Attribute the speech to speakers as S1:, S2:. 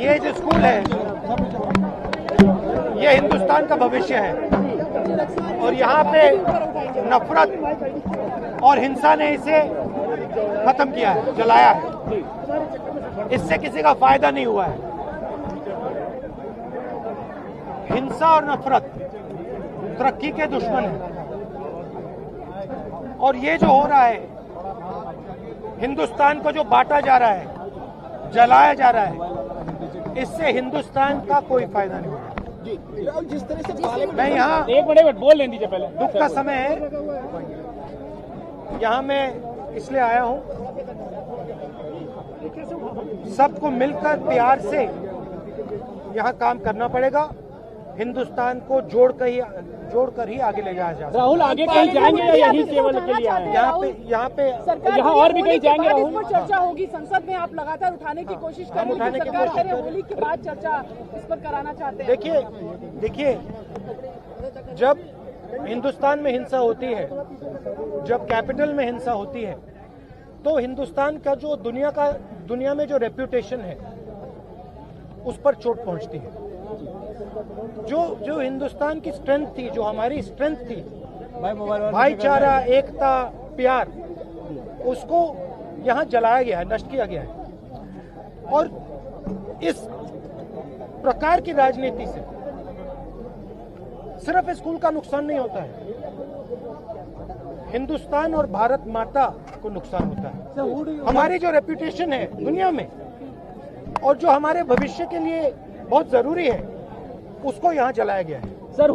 S1: ये जो स्कूल है ये हिंदुस्तान का भविष्य है और यहाँ पे नफरत और हिंसा ने इसे खत्म किया है, जलाया है। इससे किसी का फायदा नहीं हुआ है। हिंसा और नफरत तरक्की के दुश्मन है और ये जो हो रहा है, हिंदुस्तान को जो बांटा जा रहा है, जलाया जा रहा है, इससे हिंदुस्तान का कोई फायदा नहीं होगा।
S2: जिस तरह से
S1: मैं यहाँ
S3: एक मिनट बोल लें दीजिए पहले।
S1: दुख का समय है, यहाँ मैं इसलिए आया हूँ, सबको मिलकर प्यार से यहाँ काम करना पड़ेगा। हिंदुस्तान को जोड़कर ही आगे ले जाया जा सकता है।
S3: राहुल आगे कहीं जाएंगे या यही केवल के लिए आए हैं?
S1: यहाँ पे
S3: यहाँ और भी कहीं जाएंगे राहुल?
S4: इस पर चर्चा होगी, संसद में आप लगातार उठाने की कोशिश कर रहे हैं। सरकार कह रही है होली के बाद चर्चा इस पर कराना चाहते हैं।
S1: देखिए, जब हिंदुस्तान में हिंसा होती है, जब कैपिटल में हिंसा होती है, तो हिंदुस्तान का जो दुनिया में जो रेप्यूटेशन है उस पर चोट पहुंचती है। जो हिंदुस्तान की स्ट्रेंथ थी, जो हमारी स्ट्रेंथ थी, भाईचारा, एकता, प्यार, उसको यहाँ जलाया गया है, नष्ट किया गया है। और इस प्रकार की राजनीति से सिर्फ स्कूल का नुकसान नहीं होता है, हिंदुस्तान और भारत माता को नुकसान होता है। हमारी जो रेप्यूटेशन है दुनिया में और जो हमारे भविष्य के लिए बहुत जरूरी है, उसको यहाँ जलाया गया है।
S3: सर